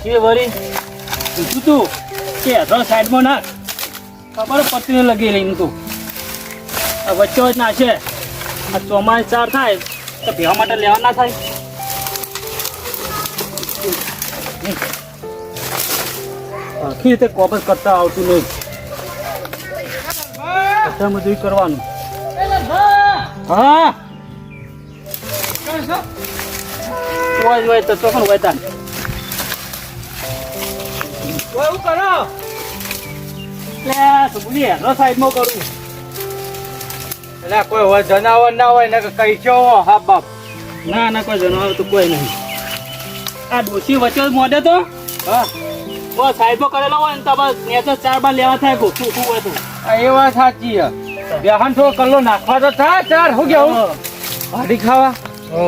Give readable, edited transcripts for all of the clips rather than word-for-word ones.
ડોશીએ વળી કીધું તું કે હેઠળ સાઈડમાં નાખ ખબર પત્રીને લગી રહીને તું આ વચ્ચે વચ્ચે નાખે આ ચોમાસ ચાર થાય તો ભેવા માટે લેવા ના થાય આખી રીતે કોબસ કરતા આવતું નહીં બધા બધું કરવાનું હા હોય તો ચોખણ હોય તાન એવું કરો એટલે સુબુલી હેરો સાઈડમાં કરું એટલે કોઈ હોય જનાવર ના હોય ને કઈ છો હા બાપ ના ના કોઈ જનાવર તો કોઈ નહીં આ ડોશી વચ્ચે મોડે તો હા બસ સાઈડમાં કરેલો હોય ને તો બસ નેચર 4 બાર લેવા થાય શું શું હોય તો એ વાત સાચી છે બેહાન થોડો કલ્લો નાખવા તો થાય ચાર હું કેવું ભાડી ખાવા હો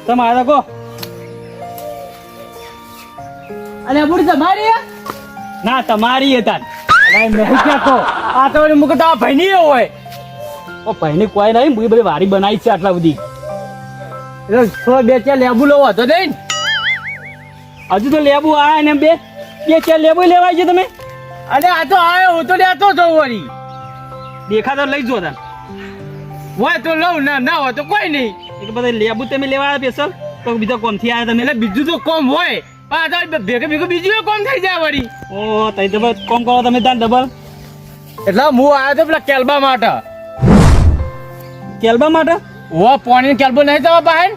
તમે આ રાખો અને બુડી તમારી ના તમારી હતા નહીં કહેતો આ તો મુકે તો ભાઈ નહીં હોય ઓ ભાઈની કોઈ નહીં બધી વારી બનાવી છે આટલા બધી એટલે થોડો બે ચાર લેબુ લેવો હતો નહીં હજુ તો લેબુ આયા ને બે ચાર લેબુ લેવાય છે તમે અરે આ તો આવ્યો હું તો લેતો તો વળી દેખાતો લઈ જો તાન હોય તો લઉં ના હોય તો કોઈ નહીં એટલે બધા લેબુ તમે લેવા આવ્યા સ્પેશિયલ તો બીજા કોમથી આવ્યા તમે એટલે બીજું તો કોમ હોય પણ આ તો ભેગું બીજું કોમ થઈ જાય વળી ઓ તઈ તો કોમ કરો તમે તાન ડબલ એટલે હું આવ્યો તો પેલા કેલબા માટે કેલબા માટે ઓ પોણી કેલબો નહીં જવા બહાર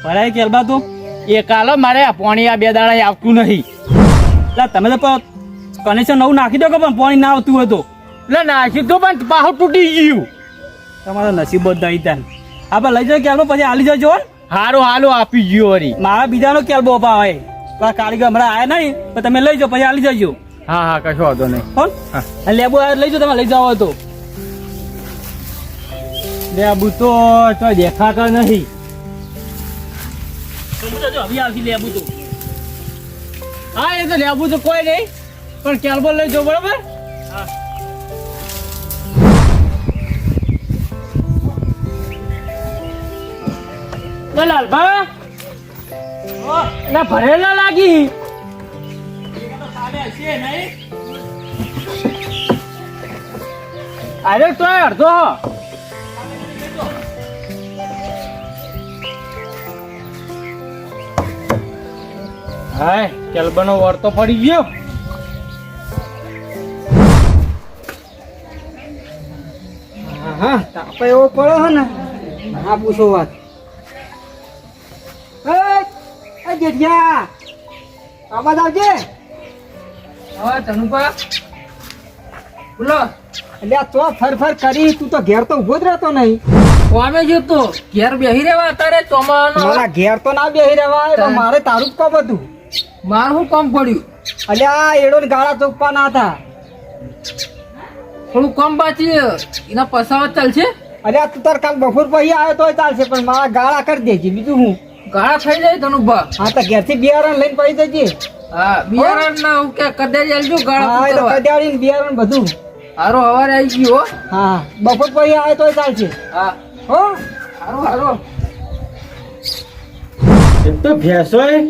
ભરાય કેલબા તો એ કાલો મારે આ પોણી આ 2 દાડા આવતું નહીં એટલે તમે તો કનેક્શન નવું નાખી દો કે પણ પાણી ના આવતું હોય તો એટલે નાખ્યું તો પણ પાહું તૂટી ગયું તમારો નસીબ જ નહીં તાન આપણે લઈ જાઓ કેલબો પછી હાલી જજો હારું આપી ગયો વળી મારા બીજાનો કેલબો અપાવે કારીગર હમણાં આયા નહીં પણ તમે લઈ જાઓ પછી હાલી જજો હા કશો વાંધો નહીં કોણ લેબુ લઈ જાઓ તમે લઈ જાઓ તો લેબુ તો દેખાતો નહીં હવે આવશે લેબુ તો હા એ તો લેબુ તો કોઈ નહીં પણ કેલ્બો લઈ જાઓ બરાબર હા લાલભા એટલે ભરેલા લાગી અરે તો અડધો હાય કેલ્બાનો વર તો પડી ગયો હા તાપે એવો પડ્યો હે ને હા પૂછો વાત એ જેઠિયા આવાજ આવજે હા તનુપા બોલો એટલે આ તો ફર કરી તું તો ઘેર તો ઉભો જ રહેતો નહીં કોમે જતો ઘેર બેહી રહેવા અત્યારે ચોમાનો મારા ઘેર તો ના બેહી રહેવાય પણ મારે તારું જ કામ હતું મારું શું કામ પડ્યું એટલે આ એડો ને ગાળા ચોપવા ના હતા થોડું કામ બાકી એના પસાવત ચાલશે અરે આ તું તાર કાલ બપોર પછી આવ્યો તોય ચાલશે પણ મારા ગાળા કરી દેજે બીજું હું ગાળા થઈ જાય તનુભા હા તો ઘેર થી બિયારણ લઈને પડી જજે હા બિયારણ ના હું કે કદાચ આલજો હા ગાળા એ તો કદ્યાળી ને બિયારણ બધું હારો હવારે આવી ગયો હો. હા બપોર પછી આવ્યો તોય ચાલશે હા હો હારો એમ તો ભેંસોય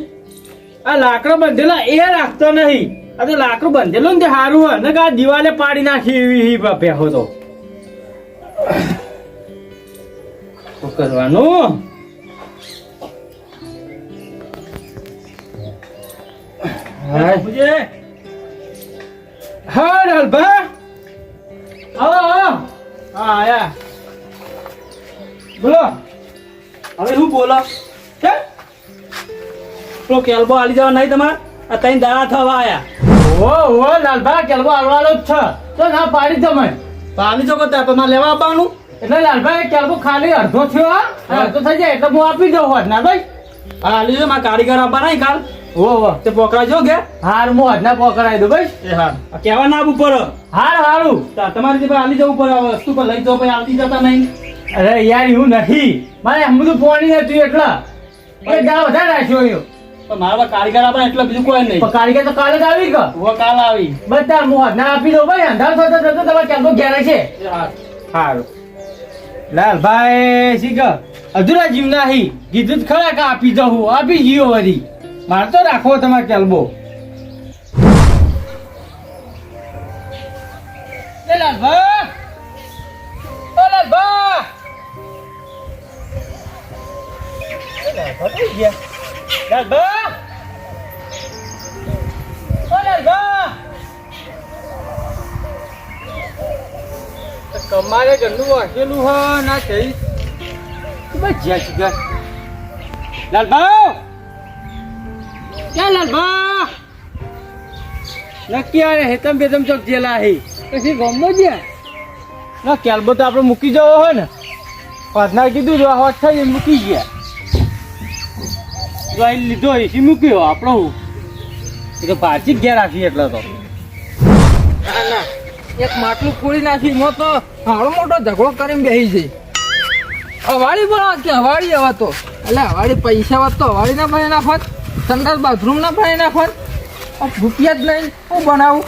આ લાકડો બંધેલો એ રાખતો નહીં આ તો લાકડું બંધેલું ને તે સારું હોય ને આ દિવાલે પાડી નાખી એવી ભેહો તો શું કરવાનું હા લાલભા હા આયા બોલો હવે શું બોલો કે પેલો કેલબો હાલી જવા નહીં તમારે આ ત્રણ દાડા થવા આયા ઓ લાલભા કેલબો હાલવાનો જ છે તો ના પાડી તમે પાણી જો કરતા તમારે લેવા આવવાનું એટલે લાલભાઈ કેલબો ખાલી અડધો થયો હા અડધો થઈ જાય એટલે હું આપી દઉં હોત ના ભાઈ હા હાલી જો મારા કારીગર આવવાના નહીં કાલ ઓ તે પકડાજો કે હાર હું હજના પકડાઈ દઉં ભાઈ એ હા કહેવા ના આવવું પડે હારું તમારી જે હાલી જવું પડે હવે વસ્તુ પર લઈ જાઓ પછી આવતી જતા નહીં અરે યાર એવું નથી મારે એમ બધું પોણી નથી એટલા એક દાડો વધારે રાખ્યો અહીંયા પણ મારા કારીગર આપણે એટલે બીજું કોઈ નહીં પણ કારીગર તો કાલે જ આવી ગયો હું કાલ આવી બધા હું હજના આપી દઉં ભાઈ અંધાર થતો થતો તમારે કેલબો ઘેરે છે એ હા સારું લાલભાઈ શીખ અધૂરા જીવ નહીં કીધું જ ખરા કે આપી દઉં આપી ગયો વળી મારે તો રાખવો તમારે કેલ્બો. એ લાલભા ઓ લાલભા લાલભા ઓ લાલભા તમારે ઘરનું વાંચેલું હ ના થઈ બસ જ્યાં છે ઘર. લાલભાઉ ક્યાં લાલભા નક્કી આવે હેતમ બેતમ ચોક જેલા હે પછી ગમો જ્યાં ના કેલ્બો તો આપણે મૂકી જવો હોય ને પાછના કીધું જો હોટ થઈ મૂકી ગયા જો અહીં લીધો એસી મૂક્યો આપણો હું એ તો પાછી ઘેર રાખી એટલે તો ના ના એક માટલું ખોલી નાખી મો તો હાડો મોટો ઝઘડો કરીને બેસી જઈ હવાડી બનાવ કે હવાડી હવે તો એટલે હવાડી પૈસા વાત તો હવાડી ના ભાઈ નાખત સંડાસ બાથરૂમ ના ભાઈ નાખત રૂપિયા જ નહીં હું બનાવું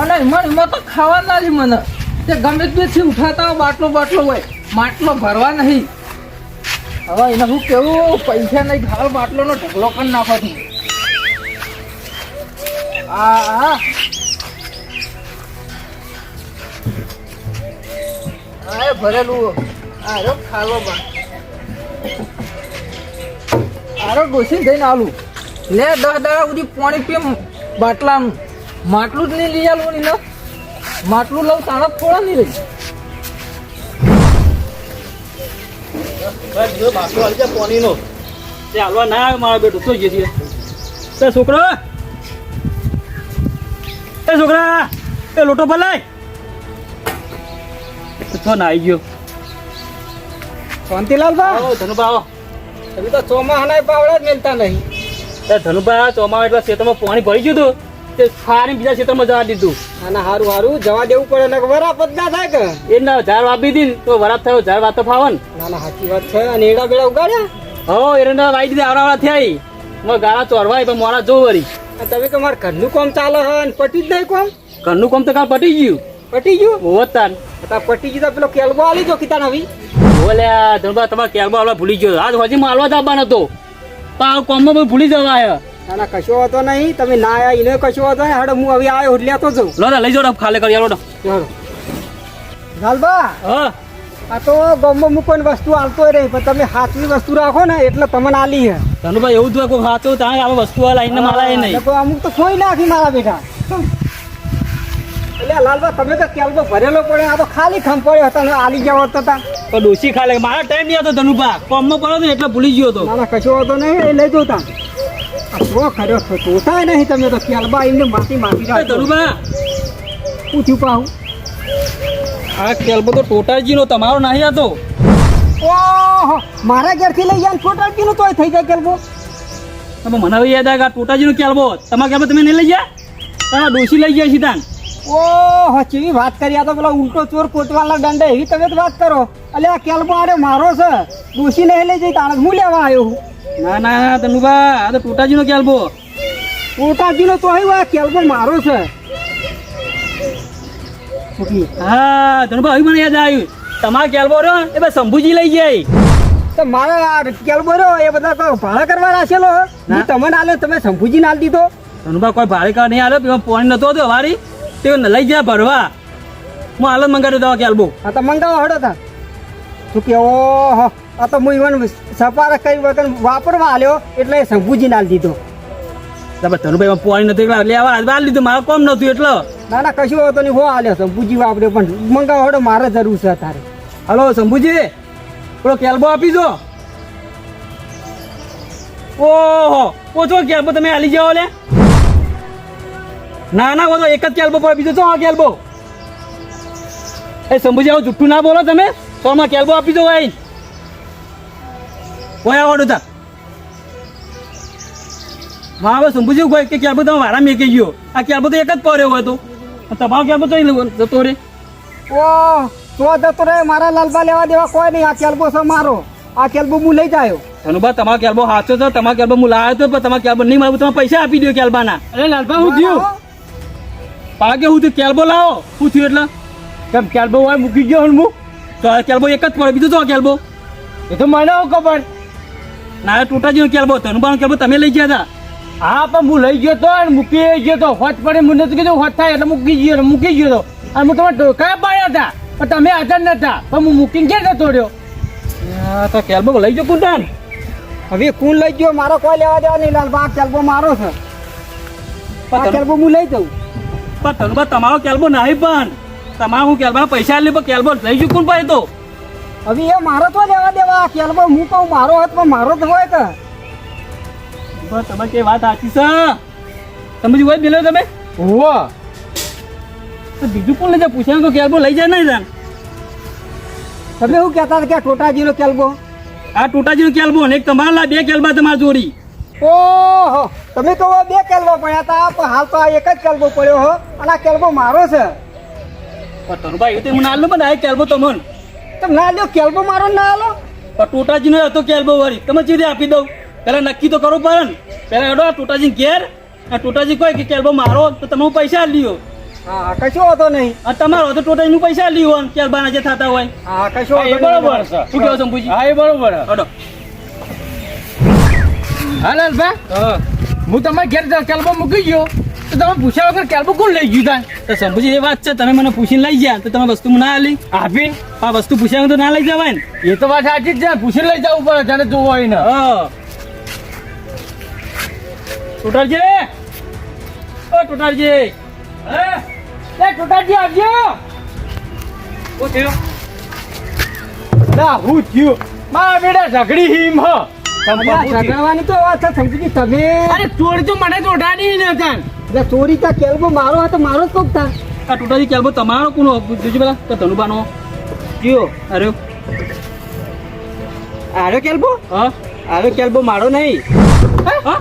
અને એમાં તો ખાવા ના જ મને તે ગમે તેથી ઉઠાતા હોય બાટલો હોય માટલો ભરવા નહીં હવે એને હું કેવું પૈસા નહીં ખાવ બાટલોનો ઢગલો કરી નાખો છું હા ભરેલું આરો ખાલો બા આરો ડોસી જઈને આલું લે 10 દાડા સુધી પાણી પીમ બાટલાનું માટલું જ નહીં લઈ આલું ને માટલું લઉં તાણા થોડા નહીં રહી બસ જો બાટલો હાલી જાય પાણીનો તે હાલવા ના આવે મારો બેટો તો જઈએ તે છોકરો એ છોકરા એ લોટો ભલાય તો ના આવી ગયો શાંતિલાલભા આવો ધનુભા આવો તમે તો ચોમાહાના પાવડા જ મેલતા નહીં તે ધનુભા ચોમાવા એટલા ખેતરમાં પાણી ભરી ગયું હતું તે ફારી બીજા ખેતરમાં જવા દીધું આના હારું જવા દેવું પડે ને વરાપ જ ના થાય કે એ ના ઝાડ વાપી દીધી તો વરાપ થયો ઝાડ વાતો ફાવન ના ના સાચી વાત છે અને એડા બેડા ઉગાડ્યા હો એરંડા વાઈ દીધી આવડા થયા મેં ગાળા ચોરવાય પણ મોડા જો વરી અને તમે કે મારે ઘરનું કામ ચાલે હે અને પટી જ નહીં કોમ ઘરનું કામ તો કાલ પટી ગયું પટી ગયું હોતાન પટી ગયું તો પેલો કેલ્બો આલી જો કિતા નવી બોલ્યા ધનુભા તમારે કેરબો આવડા ભૂલી ગયો આજ હજી માલવા જ આવવાનો હતો પણ આ કોમમાં બધું ભૂલી જવાય ના ના કશો હતો નહીં તમે ના આયા એને કશો હતો નહીં હડો હું હવે આવ્યો એટલે લેતો જઉં લો લઈ જાઓ ખાલે કરી આલો ચાલો લાલબા હા આ તો ગમો મૂકોની વસ્તુ આવતો રહી પણ તમે હાથની વસ્તુ રાખો ને એટલે તમને આલી હે ધનુભાઈ એવું જ કોઈ હાથો ત્યાં આવે વસ્તુ લાઈને માલાય નહીં તો અમુક તો ખોઈ નાખી મારા બેટા એટલે લાલબા તમે તો કેલ્બો ભરેલો પડે આ તો ખાલી ખમ પડ્યો હતો ને આલી ગયા હોત તા તો ડોસી ખાલે મારા ટાઈમ નહીં હતો ધનુભા કોમમાં પડ્યો ને એટલે ભૂલી ગયો હતો ના ના કશો હતો નહીં એ લઈ જતા શો કર્યો છો તોતાય નહીં તમે તો કેલ્બા એમને માટી રાખો ધનુભા પૂછ્યું પાહું આ કેલ્બો તો ટોટાજીનો તમારો નહીં હતો ઓહો મારા ઘેરથી લઈ જાય છોટાડીનું તોય થઈ જાય કેલ્બો તમે મને હવે યાદ આવે કે આ ટોટાજીનો કેલ્બો તમારા કેલ્બો તમે નહીં લઈ ગયા તમારા ડોસી લઈ ગયા સીધા ઓહો કેવી વાત કરી આ તો પેલા ઉલટો ચોર કોટવાલા દંડે એવી તમે જ વાત કરો અલે આ કેલ્બો આરે મારો છે ડોસી નહીં લઈ જઈ તાણે હું લેવા આવ્યો હું ના ના ધનુભા આ તો ટોટાજીનો કેલ્બો કોટાજીનો તો આવ્યો આ કેલ્બો મારો છે હા ધનુભા હવે મને યાદ આવ્યું તમારા કેલ્બો રહ્યો એ બસ શંભુજી લઈ જાય તો મારો આ કેલ્બો રહ્યો એ બધા તો ભાડા કરવા રાખેલો હું તમને આલ્યો તમે શંભુજીને આલ દીધો ધનુભા કોઈ ભાડે કા નહીં આવ્યો પાણી નતો હતો વારી તે લઈ જાય ભરવા હું હાલ મંગાવ્યો દવા કેલ્બો હા તો મંગાવો હડો તા તું કે ઓહો આ તો હું ઇવન સપારા કઈ વખત વાપરવા આલ્યો એટલે શંભુજીને આલ દીધો ધનુભાઈ પાણી નતું એટલે લેવા બાર લીધું મારે કોમ નતું એટલે ના ના કશું હતો નહીં હો આલ્યો શંભુજી વાપર્યો પણ મંગાવો હડો મારે જરૂર છે તારે હલો શંભુજી પેલો કેલ્બો આપી દો ઓહો ઓછો કેલ્બો તમે હાલી જાઓ લે ના ના બોલો એક જ કેલ્બો પડે બીજો શું આ કેલ્બો એ શંભુજી આવું જુઠ્ઠું ના બોલો તમે તો આમાં કેલ્બો આપી દો ભાઈ કોઈ આવડું તા હા હવે શંભુજી કોઈ કે કેલ્બો તમે વારા મેકી ગયો આ કેલ્બો તો એક જ પડ્યો હોય તો તમારો કેલ્બો તો જતો રે ઓહ તો જતો રે મારા લાલબા લેવા દેવા કોઈ નહીં આ કેલ્બો છે મારો આ કેલ્બો હું લઈ જાયો ધનુભા તમારો કેલ્બો સાચો છે તમારો કેલ્બો હું લાવ્યો હતો પણ તમારો કેલ્બો નહીં મળે તમે પૈસા આપી દો કેલ્બાના અરે લાલભા હું થયું પાકે હું તો કેલ્બો લાવો શું થયું એટલે કેમ કેલ્બો હોય મૂકી ગયો હું તો આ કેલ્બો એક જ પડે બીજું તો કેલ્બો એ તો મને ખબર ના ટોટાજી કેલ્બો ધનુબાનો કેલ્બો તમે લઈ ગયા હતા. હા પણ હું લઈ ગયો તો અને મૂકી ગયો તો હોત પડે મને તો કીધું હોત થાય એટલે મૂકી ગયો તો અને હું તમારે ઢોકા પાડ્યા હતા પણ તમે હાજર નતા પણ હું મૂકીને ક્યાં જતો રહ્યો. તો કેલ્બો લઈ ગયો કુંડાન. હવે કોણ લઈ ગયો મારો કોઈ લેવા દેવા નહીં લાલબા આ કેલ્બો મારો છે આ કેલ્બો હું લઈ જાઉં. પણ ધનુબા તમારો કેલ્બો નહીં પણ તમારે હું કેલ્બા પૈસા લે પણ કેલ્બો લઈ ગયો કોણ પાડે તો. હવે એ મારો તો લેવા દેવા આ કેલ્બો હું કહું મારો હોત પણ મારો જ હોય કે. પણ તમે કે વાત સાચી છે તમે જે હોય બેલો તમે હોવ તો બીજું કોણ લઈ જાય પૂછ્યા તો કેલ્બો લઈ જાય નહીં જાણ. તમે શું કહેતા હતા કે આ ટોટાજીનો કેલ્બો. આ ટોટાજીનો કેલ્બો ને એક તમારા લા 2 કેલ્બા તમારા જોડી. ઓહો તમે તો 2 કેલ્બો પડ્યા હતા પણ હાલ તો આ એક જ કેલ્બો પડ્યો હો અને આ કેલ્બો મારો છે. પણ ધનુબા એવું તો મને આલો પણ આ કેલ્બો તો મન તમે ના લ્યો કેલ્બો મારો ના આલો. પણ ટોટાજીનો હતો કેલ્બો વળી તમે ચીરી આપી દઉં પેલા નક્કી તો કરો પણ પેલા એડો આ ટોટાજી ઘેર આ ટોટાજી કોઈ કે કેલ્બો મારો તો તમે પૈસા લ્યો. હા કશો હતો નહીં. આ તમારો તો ટોટાજી પૈસા લ્યો અને કેલ્બાના જે થતા હોય. હા કશો હા, એ બરોબર છે. શું કહો શંભુજી? હા એ બરોબર હડો. હા લાલભા હા હું તમારે ઘેર કેલ્બો મૂકી ગયો તો તમે પૂછ્યા વગર કેલ્બો કોણ લઈ ગયું તા તો શંભુજી એ વાત છે તમે મને પૂછીને લઈ ગયા તો તમે વસ્તુ ના આલી આપીને આ વસ્તુ પૂછ્યા વગર તો ના લઈ જવાય ને. એ તો વાત સાચી જ છે પૂછીને લઈ જવું પડે જાણે જોવું હોય ને. હા ટોટાજી ઓ ટોટાજી એ ટોટાજી આવજો. ઓ થયો ના હું થયું મારા બેટા ઝઘડી હિમ હ ઝઘડવાની તો વાત છે સમજી તમે. અરે ચોરી તો મને ચોટાડી ન હતા. એટલે ચોરી તા કેલ્બો મારો હતો મારો જ કોક તા. આ ટોટાજી કેલ્બો તમારો કોનો જોજો પેલા તો ધનુબાનો કયો અરે આરો કેલ્બો હા આરો કેલ્બો મારો નહીં હા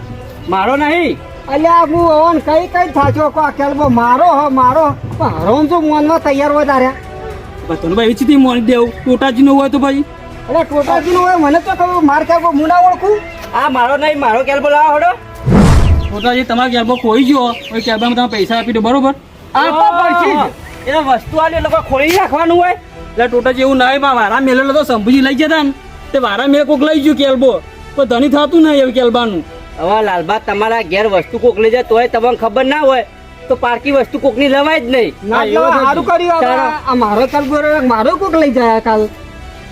મારો નહીં. અલ્યા હું ઓન કઈ થાચો કો આ કેલ્બો મારો હ મારો પણ હરોમ જો મોનવા તૈયાર હોય તારે. ધનુભાઈ એવી ચીથી મોની દેવું ટોટાજી નો હોય તો ભાઈ. અરે ટોટાજી નું હોય મને તો ખબર માર કેલ્બો હું ના ઓળખું. આ મારો નહીં મારો કેલ્બો લાવો હડો. ટોટાજી તમારો કેલ્બો ખોઈ ગયો ઓય કેલ્બામાં તમે પૈસા આપી દો બરોબર. આપવા પડશે જ. એ વસ્તુ આલી એ લોકો ખોલી રાખવાનું હોય. એટલે ટોટાજી એવું ના હોય વારા મેલેલો તો શંભુજી લઈ જતા ને તે વારા મેં કોક લઈ ગયું કેલ્બો તો ધણી થતું નહીં એવું કેલ્બાનું. હવે લાલબા તમારા ઘેર વસ્તુ કોક લઈ જાય તોય તમને ખબર ના હોય તો પારકી વસ્તુ કોક ની લવાય જ નહીં. સારું કર્યું આ મારો કેલ્બો મારો કોક લઈ જાય કાલ.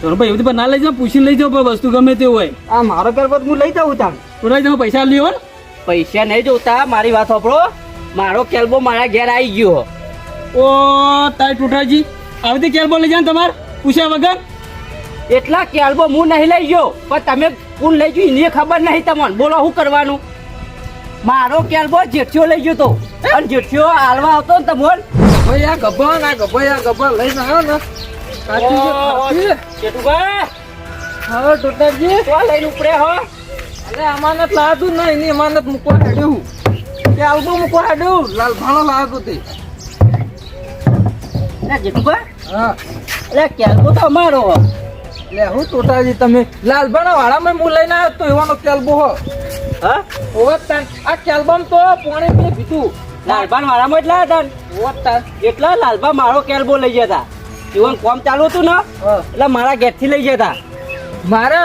ધનુભાઈ એવું ના લઈ જાવ પૂછીને લઈ જાવ પણ વસ્તુ ગમે તે હોય. આ મારો કેલ્બો હું લઈ જાઉં તાર. ટોટાજી તમે પૈસા લ્યો ને. પૈસા નહીં જોતા મારી વાત સાંભળો મારો કેલ્બો મારા ઘેર આવી ગયો. ઓ તાય ટોટાજી આવતી કેલ્બો લઈ જાય ને તમારે પૂછ્યા વગર. એટલા કેલ્બો હું નહીં લઈ ગયો પણ તમે કોણ લઈ ગયું એની ખબર નહીં તમને બોલો શું કરવાનું. મારો કેલ્બો જેઠિયો લઈ ગયો તો અને જેઠિયો હાલવા આવતો ને તમોન ભાઈ આ ગબ્બા લઈને આવ્યો ને સાચી છે, સાચી. જેઠુભાઈ હવે ટોટાજી તો લઈને ઉપડે હો. અરે અમાનત લાવતું ને એની અમાનત મૂકવા હેડ્યું કેલ્બો મૂકવા હેડ્યું લાલ ભાણો લાવતો તે. જેઠુભાઈ હા એટલે કેલ્બો તો અમારો હો. લે હું ટોટાજી તમે લાલભાના વાળામાં હું લઈને આવ્યો તો એવાનો કેલ્બો હો. હા ઓવતાન આ કેલ્બમ તો પાણી પી પીધું લાલબા વાળામાં એટલા હતા ને. ઓવતાન એટલા લાલબા મારો કેલ્બો લઈ જતા જીવન કોમ ચાલુ હતું ને એટલે મારા ઘેરથી લઈ જતા. મારે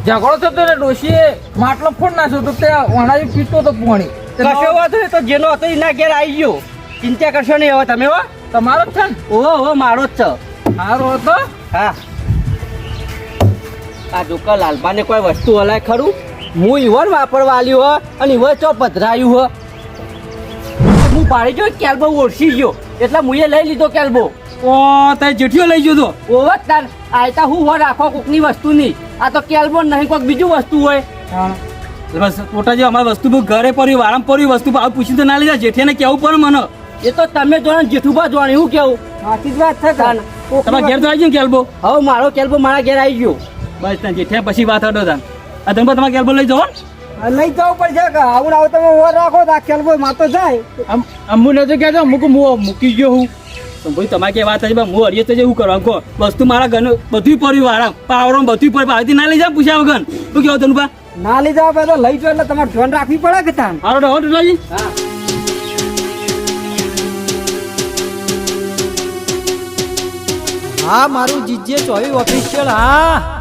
ઝઘડો થતો ને ડોશીએ માટલો ફોડ નાખ્યો તો તે વણાવી પીતો તો પાણી કશો વાત હોય તો જેનો હતો એના ઘેર આવી ગયો ચિંતા કરશો નહીં હવે તમે હો. તમારો જ છે ને ઓહો મારો જ છે. સારો હતો. હા આ જોકા લાલબાને કોઈ વસ્તુ હલાય ખરું હું ઈવન વાપરવા આલ્યું હો અને ઈવન ચો પધરાયું હો. હું પાડી જો કેલ્બો ઓળખી ગયો એટલે મુએ લઈ લીધો કેલ્બો. ઓ તાય જેઠિયો લઈ ગયો તો. ઓહો તાર આયતા હું હો રાખો કોકની વસ્તુ નહીં આ તો કેલ્બો નહીં કોઈક બીજું વસ્તુ હોય. બસ ટોટાજી અમારી વસ્તુ બહુ ઘરે પડ્યું વારામ પડ્યું વસ્તુ આવું પૂછી તો ના લીધા જેઠિયાને કેવું પડે મને. એ તો તમે જોડે જેઠુભા જોડે હું કેવું સાચી જ વાત છે. તમારા ઘેર તો આવી ગયો ને કેલ્બો. હવે મારો કેલ્બો મારા ઘેર આવી ગયો. બસ ત્યાં જેઠિયા પછી વાત હટો તાન આ તમે તમારા કેલ્બો લઈ જાઓ લઈ જવું પડશે કે આવું આવું તમે ઓર રાખો તો આ કેલ્બો માતો જાય. અમુ નતો કહેતો મૂકી ગયો હું તો ભાઈ તમારે કે વાત હતી હું હરિયે તો જેવું કરવા કહો વસ્તુ મારા ઘરનું બધું પડ્યું વારા પાવડો બધું પડ્યું આવી ના લઈ જાય પૂછ્યા વગર શું કેવું ધનુભા. ના લઈ જાવ તો લઈ જાવ એટલે તમારે ધ્યાન રાખવી પડે કે તાન. હારો ટોટાજી. હા મારું જીજે 24 ઓફિશિયલ. હા